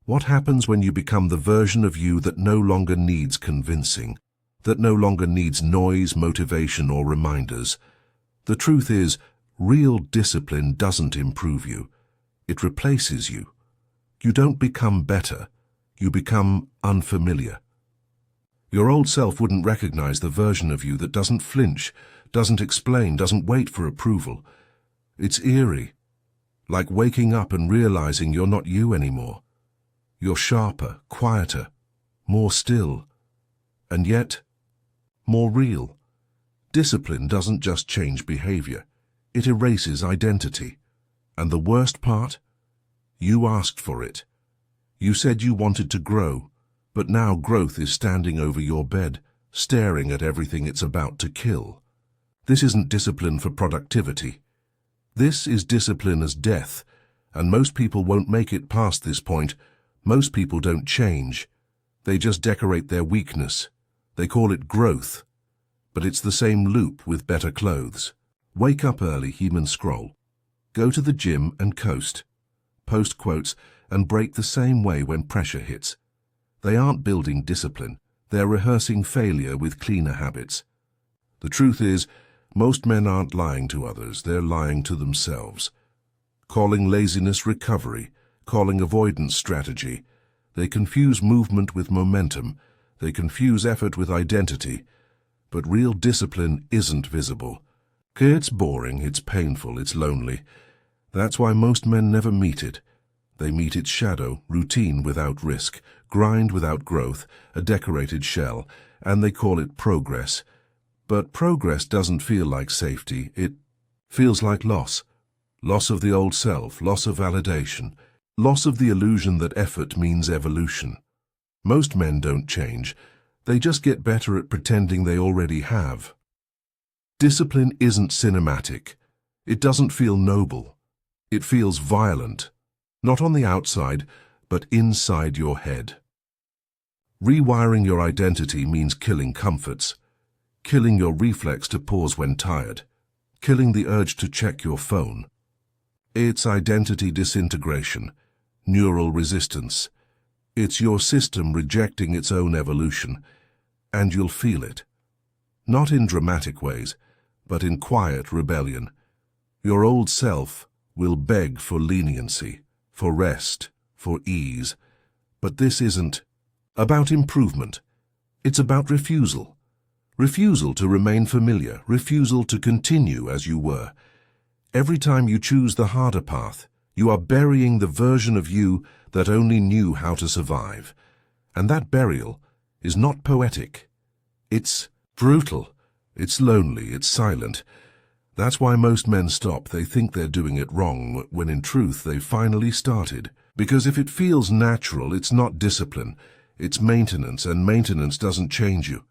What happens when you become the version of you that no longer needs convincing, that no longer needs noise, motivation, or reminders? The truth is, real discipline doesn't improve you. It replaces you. You don't become better. You become unfamiliar. Your old self wouldn't recognize the version of you that doesn't flinch, doesn't explain, doesn't wait for approval. It's eerie, like waking up and realizing you're not you anymore. You're sharper, quieter, more still, and yet more real. Discipline doesn't just change behavior, it erases identity. And the worst part? You asked for it. You said you wanted to grow, but now growth is standing over your bed, staring at everything it's about to kill. This isn't discipline for productivity. This is discipline as death, and most people won't make it past this point. Most people don't change. They just decorate their weakness. They call it growth. But it's the same loop with better clothes. Wake up early, human scroll. Go to the gym and coast. Post quotes and break the same way when pressure hits. They aren't building discipline. They're rehearsing failure with cleaner habits. The truth is, most men aren't lying to others. They're lying to themselves. Calling laziness recovery, calling avoidance strategy. They confuse movement with momentum. They confuse effort with identity. But real discipline isn't visible. It's boring, it's painful, it's lonely. That's why most men never meet it. They meet its shadow, routine without risk, grind without growth, a decorated shell, and they call it progress. But progress doesn't feel like safety, it feels like loss. Loss of the old self, loss of validation, loss of the illusion that effort means evolution. Most men don't change, they just get better at pretending they already have. Discipline isn't cinematic. It doesn't feel noble. It feels violent. Not on the outside, but inside your head. Rewiring your identity means killing comforts, killing your reflex to pause when tired, killing the urge to check your phone. It's identity disintegration, neural resistance. It's your system rejecting its own evolution, and you'll feel it. Not in dramatic ways, but in quiet rebellion. Your old self will beg for leniency, for rest, for ease. But this isn't about improvement. It's about refusal. Refusal to remain familiar, refusal to continue as you were. Every time you choose the harder path, you are burying the version of you that only knew how to survive. And that burial is not poetic. It's brutal. It's lonely. It's silent. That's why most men stop. They think they're doing it wrong, when in truth they finally started. Because if it feels natural, it's not discipline. It's maintenance, and maintenance doesn't change you.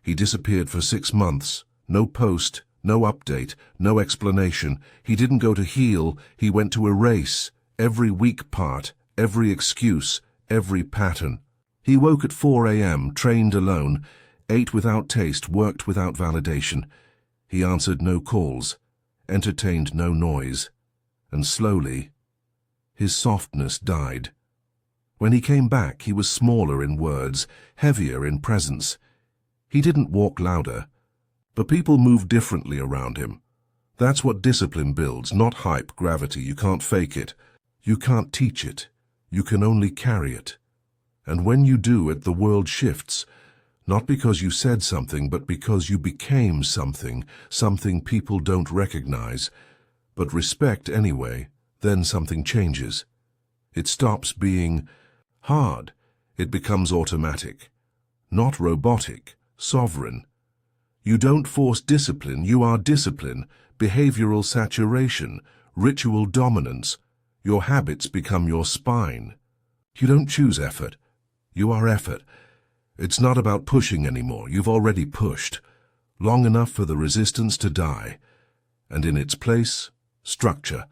He disappeared for 6 months. No post, no update, no explanation. He didn't go to heal. He went to erase every weak part, every excuse, every pattern. He woke at 4 a.m., trained alone, ate without taste, worked without validation. He answered no calls, entertained no noise, and slowly, his softness died. When he came back, he was smaller in words, heavier in presence. He didn't walk louder, but people moved differently around him. That's what discipline builds, not hype, gravity. You can't fake it. You can't teach it. You can only carry it. And when you do it, the world shifts. Not because you said something, but because you became something, something people don't recognize, but respect anyway. Then something changes. It stops being hard. It becomes automatic. Not robotic, sovereign. You don't force discipline, you are discipline, behavioral saturation, ritual dominance. Your habits become your spine. You don't choose effort. You are effort. It's not about pushing anymore. You've already pushed, long enough for the resistance to die. And in its place, structure,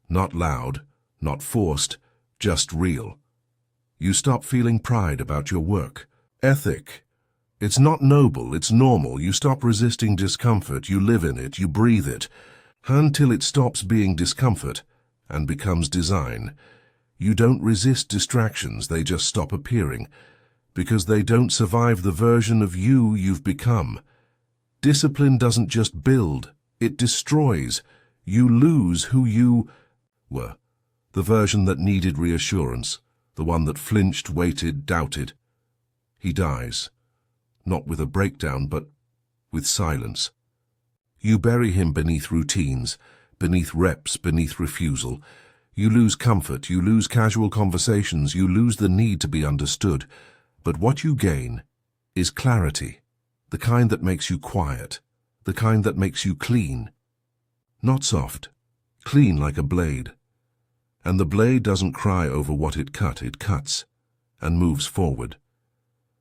not loud, not forced, just real. You stop feeling pride about your work. Ethic. It's not noble, it's normal. You stop resisting discomfort, you live in it, you breathe it, until it stops being discomfort and becomes design. You don't resist distractions, they just stop appearing, because they don't survive the version of you you've become. Discipline doesn't just build, it destroys. You lose who you were, the version that needed reassurance, the one that flinched, waited, doubted. He dies, not with a breakdown, but with silence. You bury him beneath routines, beneath reps, beneath refusal. You lose comfort, you lose casual conversations, you lose the need to be understood. But what you gain is clarity, the kind that makes you quiet, the kind that makes you clean. Not soft, clean like a blade. And the blade doesn't cry over what it cuts and moves forward.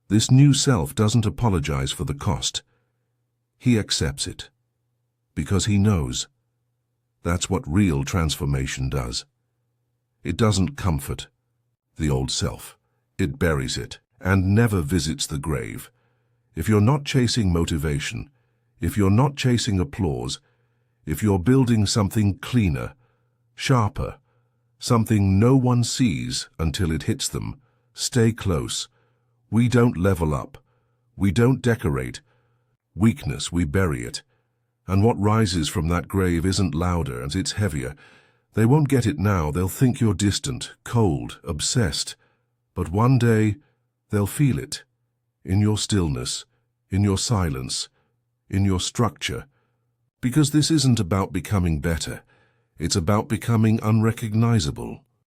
This new self doesn't apologize for the cost. He accepts it, because he knows. That's what real transformation does. It doesn't comfort the old self. It buries it and never visits the grave. If you're not chasing motivation, if you're not chasing applause, if you're building something cleaner, sharper, something no one sees until it hits them, stay close. We don't level up. We don't decorate. Weakness, we bury it. And what rises from that grave isn't louder, and it's heavier. They won't get it now. They'll think you're distant, cold, obsessed. But one day, they'll feel it. In your stillness, in your silence, in your structure. Because this isn't about becoming better. It's about becoming unrecognizable.